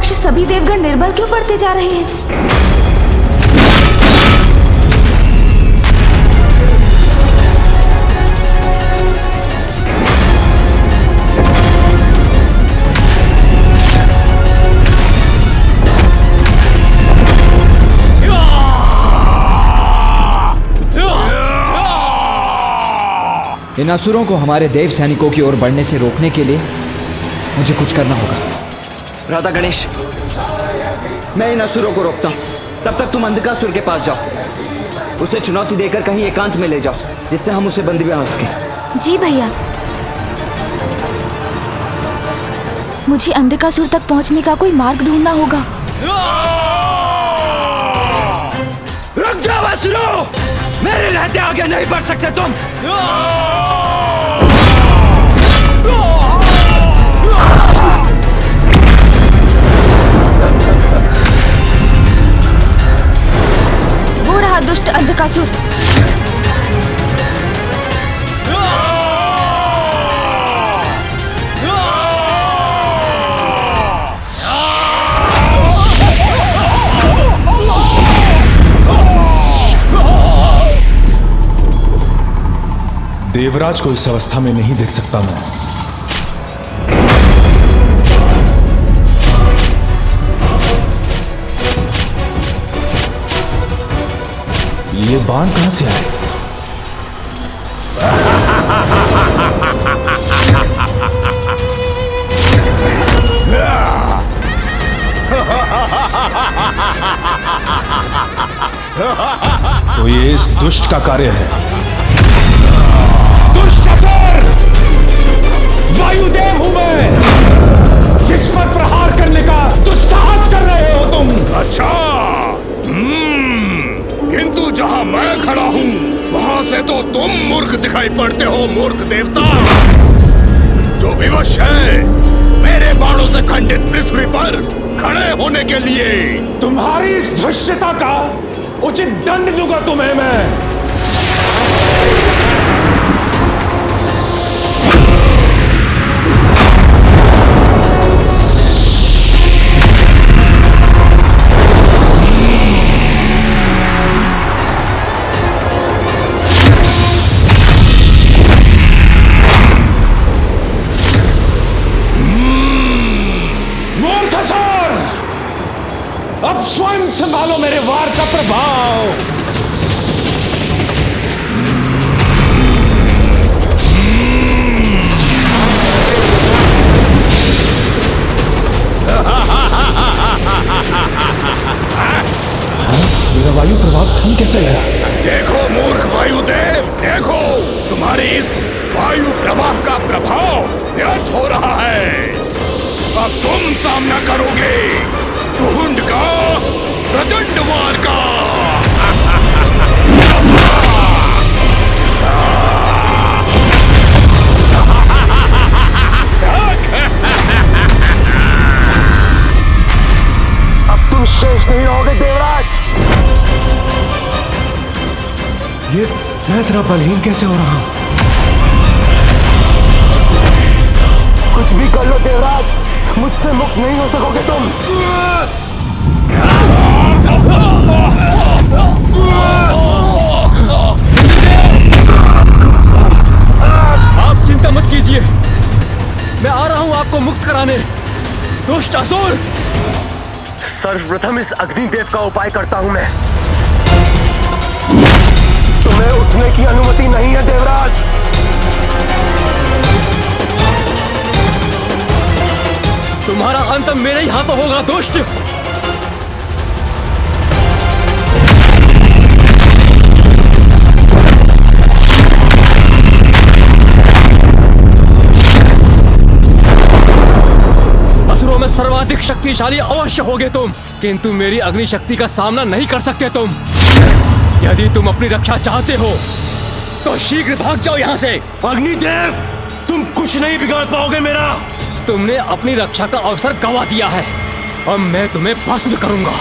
समक्ष सभी देवगण निर्बल क्यों पड़ते जा रहे हैं? इन असुरों को हमारे देव सैनिकों की ओर बढ़ने से रोकने के लिए मुझे कुछ करना होगा। राधा गणेश, मैं इन असुरों को रोकता हूँ। तब तक तुम अंधकासुर के पास जाओ, उसे चुनौती देकर कहीं एकांत में ले जाओ, जिससे हम उसे बंदी बना सकें। जी भैया। मुझे अंधकासुर तक पहुंचने का कोई मार्ग ढूंढना होगा। रुक जाओ असुरों! मेरे रहते आगे नहीं बढ़ सकते तुम। वो रहा दुष्ट अंधकासुर। देवराज को इस अवस्था में नहीं देख सकता मैं। ये बाण कहां से आए? तो ये इस दुष्ट का कार्य है। दुष्ट असुर! वायुदेव हूं मैं, जिस पर प्रहार करने का दुस्साहस कर रहे हो तुम। अच्छा, किंतु जहां मैं खड़ा हूं वहां से तो तुम मूर्ख दिखाई पड़ते हो, मूर्ख देवता जो विवश है मेरे बाणों से खंडित पृथ्वी पर खड़े होने के लिए। तुम्हारी इस धृष्टता का उचित दंड दूंगा तुम्हें मैं। अब स्वयं संभालो मेरे वार का प्रभाव। मेरा वायु प्रभाव थम कैसे गया? देखो मूर्ख वायुदेव, देखो तुम्हारी इस वायु प्रवाह का प्रभाव व्यर्थ हो रहा है। अब तुम सामना करोगे कुहुंड का, प्रचंड वार का। अब तुम शेष नहीं रहोगे देवराज। ये मैं इतना बलहीन कैसे हो रहा हूं? कुछ भी कर लो देवराज, मुझसे मुक्त नहीं हो सकोगे तुम। आप चिंता मत कीजिए, मैं आ रहा हूं आपको मुक्त कराने। दुष्ट असुर! सर्वप्रथम इस अग्निदेव का उपाय करता हूं मैं। तुम्हें उठने की अनुमति नहीं है देवराज। तुम्हारा अंत मेरे ही हाथों होगा दुष्ट। असुरों में सर्वाधिक शक्तिशाली अवश्य होगे तुम, किंतु मेरी अग्नि शक्ति का सामना नहीं कर सकते तुम। यदि तुम अपनी रक्षा चाहते हो तो शीघ्र भाग जाओ यहाँ से। अग्निदेव, तुम कुछ नहीं बिगाड़ पाओगे मेरा। तुमने अपनी रक्षा का अवसर गंवा दिया है, अब मैं तुम्हें भस्म करूंगा।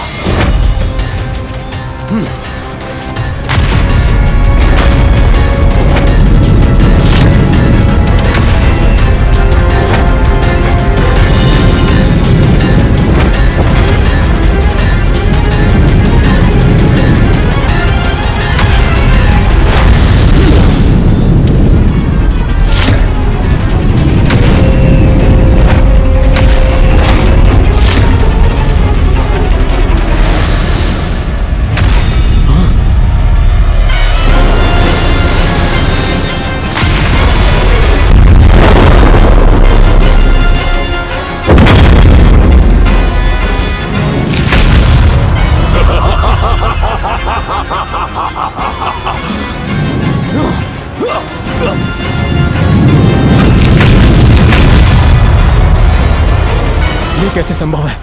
ये कैसे संभव है?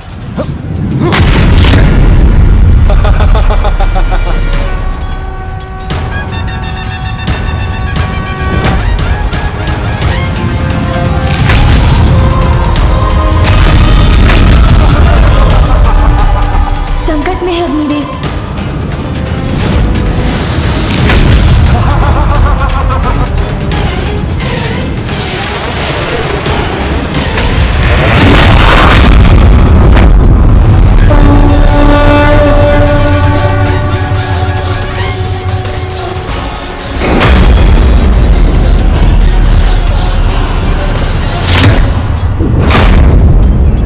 संकट में है अग्निदेव।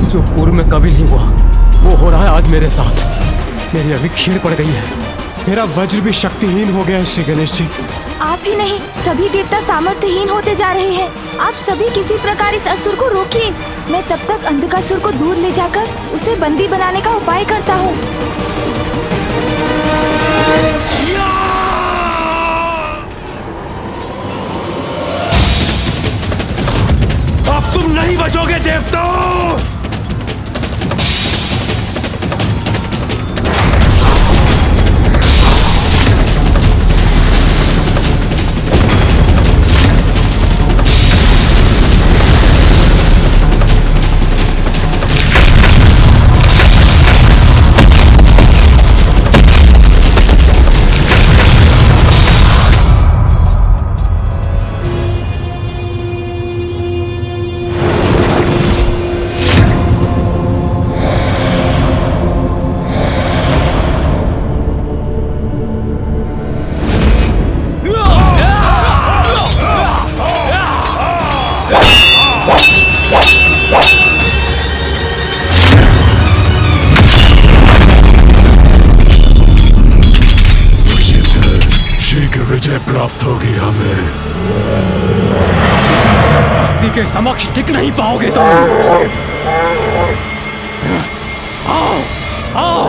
जो पूर्व में कभी नहीं हुआ वो हो रहा है आज मेरे साथ। मेरी अभी क्षीण पड़ गई है। मेरा वज्र भी शक्तिहीन हो गया है श्री गणेश जी। आप ही नहीं, सभी देवता सामर्थ्यहीन होते जा रहे हैं। आप सभी किसी प्रकार इस असुर को रोकिए। मैं तब तक अंधकासुर को दूर ले जाकर उसे बंदी बनाने का उपाय करता हूँ। अब तुम नहीं बचोगे देवताओं। विजय प्राप्त होगी हमें। हस्ती के समक्ष टिक नहीं पाओगे तुम। आओ, आओ।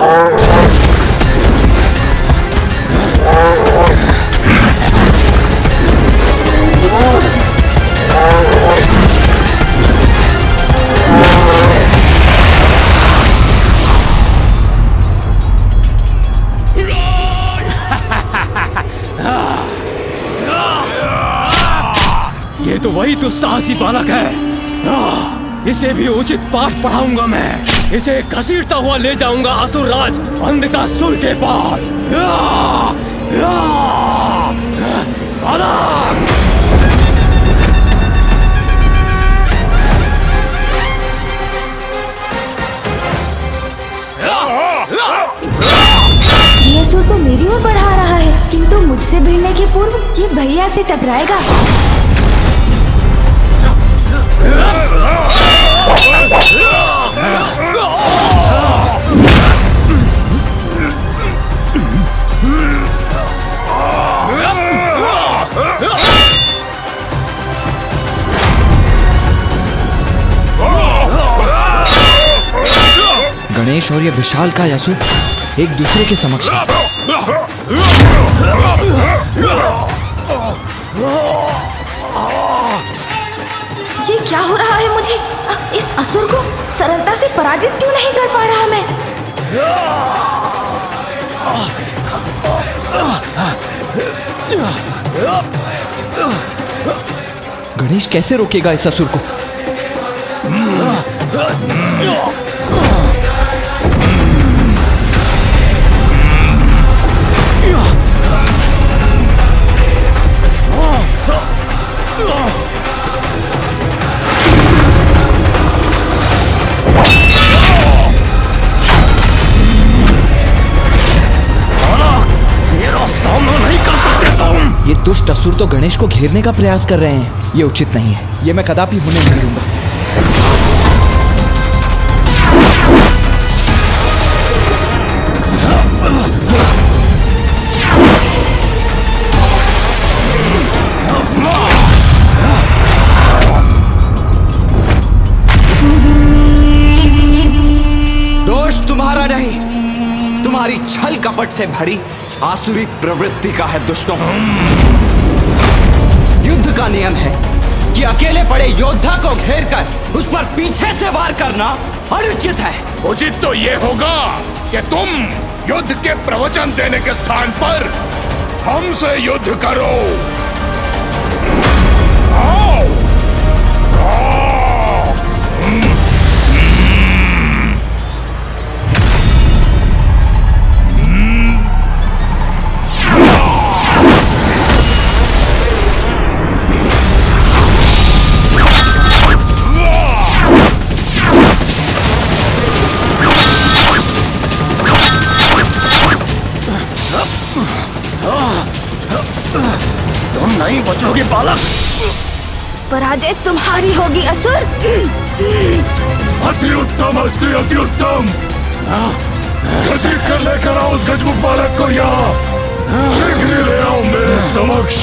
ये तो वही दुस्साहसी बालक है। इसे भी उचित पाठ पढ़ाऊंगा मैं। इसे घसीटता हुआ ले जाऊंगा असुर राज अंधकासुर के पास। बालक! ये असुर तो मेरी ओर बढ़ा रहा है, किंतु मुझसे भिड़ने के पूर्व ये भैया से टकराएगा। गणेश और ये विशाल का असुर एक दूसरे के समक्ष है। ये क्या हो रहा है मुझे? इस असुर को सरलता से पराजित क्यों नहीं कर पा रहा मैं? गणेश कैसे रोकेगा इस असुर को? ये दुष्ट असुर तो गणेश को घेरने का प्रयास कर रहे हैं। ये उचित नहीं है। ये मैं कदापि होने नहीं दूंगा। दोष तुम्हारा नहीं, तुम्हारी छल कपट से भरी आसुरी प्रवृत्ति का है दुष्टों। युद्ध का नियम है कि अकेले पड़े योद्धा को घेर कर उस पर पीछे से वार करना अनुचित है। उचित तो ये होगा कि तुम युद्ध के प्रवचन देने के स्थान पर हमसे युद्ध करो। आओ। तुम नहीं बचोगे बालक। पराजय तुम्हारी होगी असुर। अति उत्तम अस्ति, अति उत्तम। घसीट कर लेकर आओ उस गजमुख बालक को यहाँ। शीघ्र ले आओ मेरे समक्ष।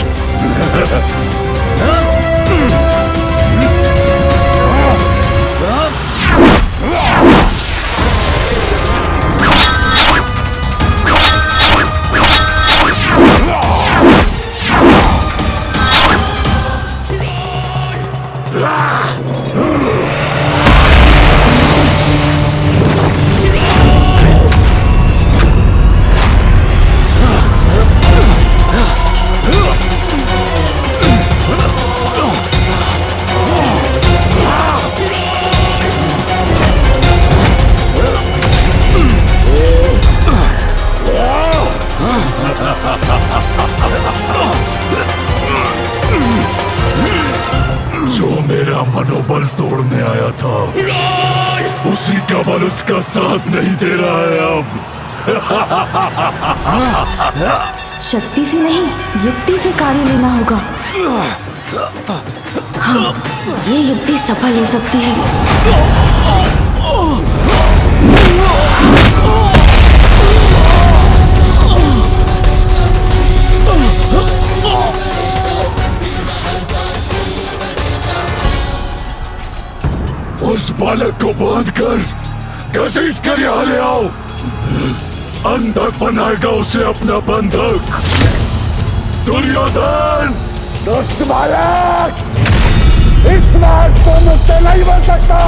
जो मेरा मनोबल तोड़ने आया था उसी का बल उसका साथ नहीं दे रहा है अब। शक्ति से नहीं, युक्ति से कार्य लेना होगा। हाँ, ये युक्ति सफल हो सकती है। उस बालक को बांध कर घसीट कर यहाँ ले आओ। अंधक बनाएगा उसे अपना बंधक। दुर्योधन, दुष्ट बालक, इस बार तो मुझसे नहीं बन सकता।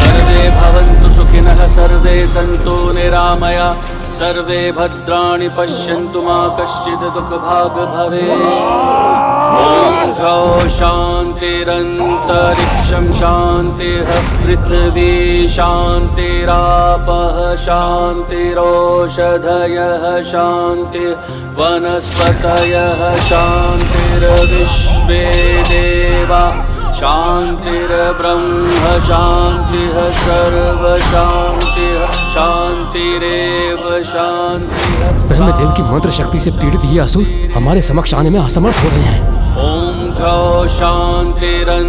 सर्वे भवन्तु सुखिनः, सर्वे सन्तु निरामया, सर्वे भद्राणि पश्यन्तु मा कश्चित् दुःखभाग् भवेत्। ॐ द्यौः शान्तिरन्तरिक्षं शान्तिः, पृथिवी शान्तिरापः शान्तिरोषधयः शान्तिः, वनस्पतयः शान्तिर्विश्वे देवाः शान्तिर्ब्रह्म शान्तिः, सर्वशान्तिः शान्तिरेव शान्तिः। ब्रह्मदेव की मंत्र शक्ति से पीड़ित ये असुर हमारे समक्ष आने में असमर्थ हो रहे हैं। ॐ द्यौः शान्तिरन्तरिक्षं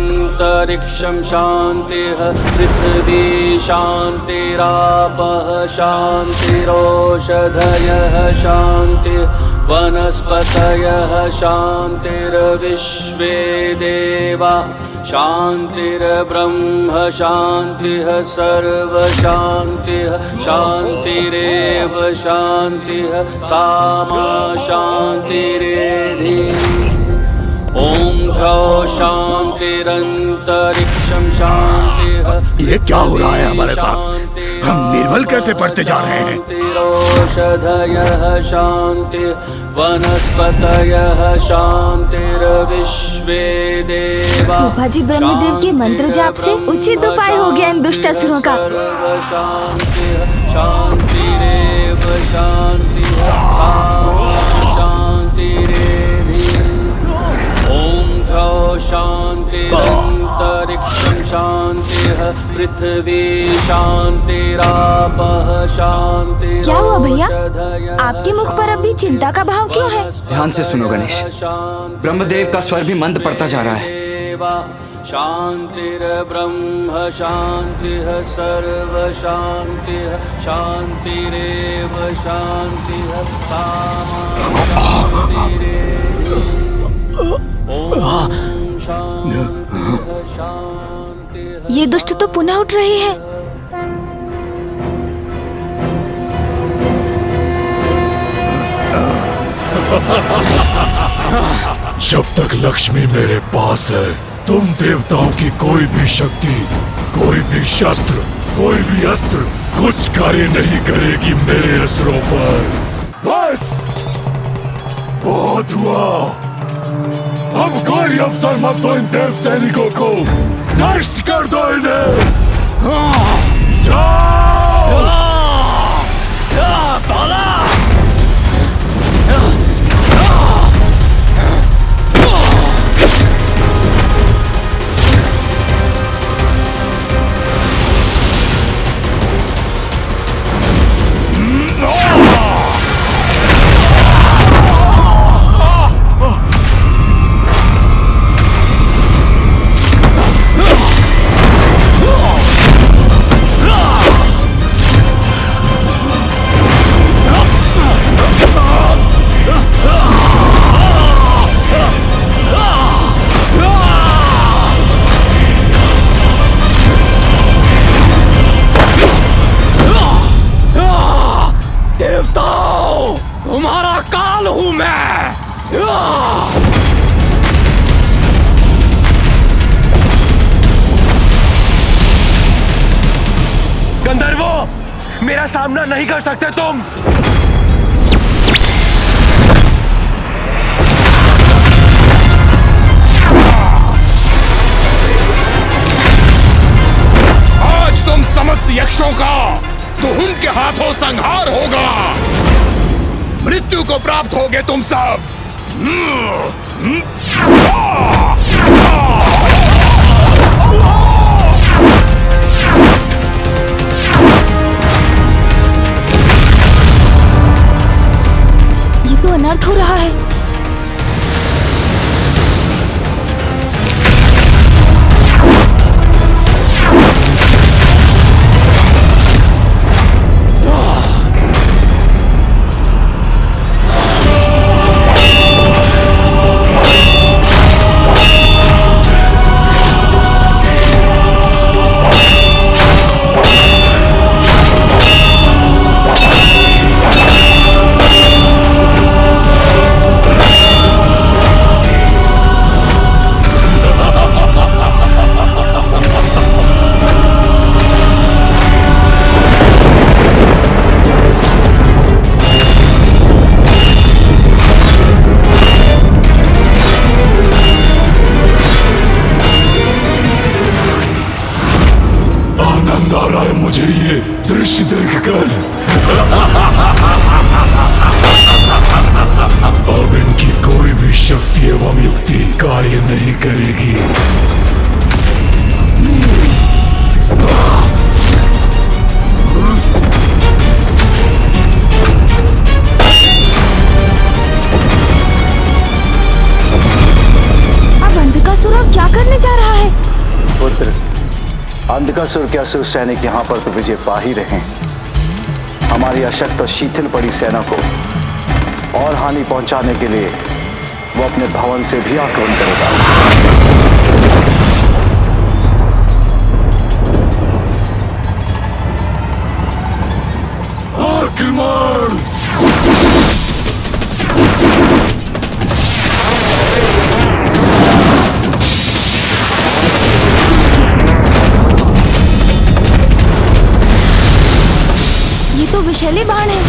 शान्तिः, पृथिवी शान्तिरापः शान्तिरोषधयः शान्तिः, वनस्पतयः शान्तिर्विश्वे देवाः शान्तिर्ब्रह्म शान्तिः, सर्वशान्तिः शान्तिरेव शान्तिः, सामा शान्तिरेधि। ॐ द्यौः शान्तिरन्तरिक्षं शान्तिः। ये क्या हो रहा है हमारे साथ? हम निर्बल कैसे पड़ते जा रहे हैं? शान्तिरोषधयः शान्तिः, वनस्पतयः शान्तिर्विश्वे देवाः। बाबाजी ब्रह्मदेव के मंत्र जाप से उचित उपाय हो गया इन दुष्ट असुरों का। शान्तिः शान्तिरेव शान्तिः, सामा शान्तिरेधि। ॐ द्यौः शान्तिरन्तरिक्षं शान्तिः, पृथिवी शान्तिरापः शान्तिः। क्या हुआ भैया? आपके मुख पर अभी चिंता का भाव क्यों है? ध्यान से सुनो गणेश, ब्रह्मदेव का स्वर भी मंद पड़ता जा रहा है। शान्तिर्ब्रह्म शान्तिः, सर्वशान्तिः शान्तिरेव शान्तिः, सामा शान्तिरेधि। ॐ शान्तिः शान्तिः। ये दुष्ट तो पुनः उठ रहे हैं। जब तक लक्ष्मी मेरे पास है, तुम देवताओं की कोई भी शक्ति, कोई भी शस्त्र, कोई भी अस्त्र कुछ कार्य नहीं करेगी मेरे असुरों पर। बस बहुत हुआ। अब कोई अवसर मत दो इन देव सैनिकों को, नष्ट कर दो इन्हें। जाओ। तुम्हारा काल हूं मैं। गंधर्वों, मेरा सामना नहीं कर सकते तुम। आज तुम समस्त यक्षों का तुहुन के हाथों संहार होगा। मृत्यु को प्राप्त होगे तुम सब। ये तो अनर्थ हो रहा है। मुझे ये दृश्य देखकर। अब इनकी कोई भी शक्ति एवं युक्ति कार्य नहीं करेगी। अब अंधकासुर अब क्या करने जा रहा है? पुत्र, अंधकासुर के असुर सैनिक यहाँ पर तो विजय पा ही रहे हैं। हमारी अशक्त और शिथिल पड़ी सेना को और हानि पहुंचाने के लिए वो अपने भवन से भी आक्रमण करेगा। ये तो विषैले बाण है।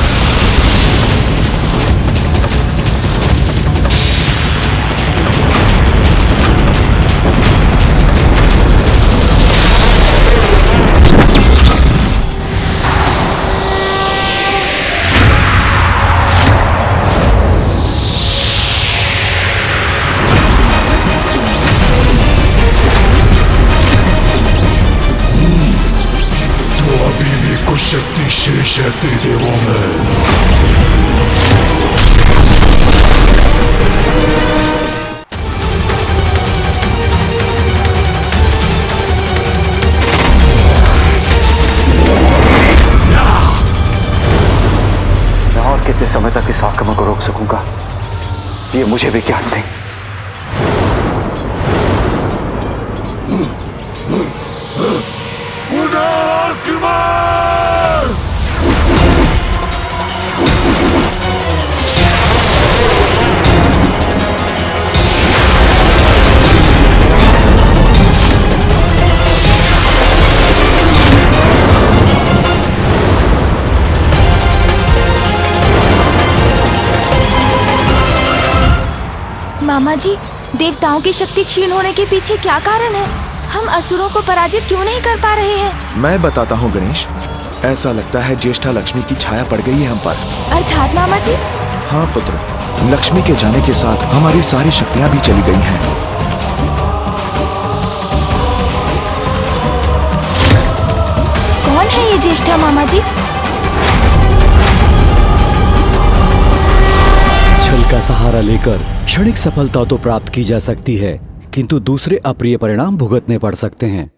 शक्ति शेष है त्रिदेवों में। मैं और कितने समय तक इस आक्रमण को रोक सकूंगा, ये मुझे भी ज्ञात नहीं। मामा जी, देवताओं की शक्ति क्षीण होने के पीछे क्या कारण है? हम असुरों को पराजित क्यों नहीं कर पा रहे हैं? मैं बताता हूँ गणेश। ऐसा लगता है ज्येष्ठा लक्ष्मी की छाया पड़ गई है हम पर। अर्थात मामा जी? हाँ पुत्र, लक्ष्मी के जाने के साथ हमारी सारी शक्तियाँ भी चली गई हैं। कौन है ये ज्येष्ठा मामा जी? छल का सहारा लेकर क्षणिक सफलता तो प्राप्त की जा सकती है, किंतु दूसरे अप्रिय परिणाम भुगतने पड़ सकते हैं।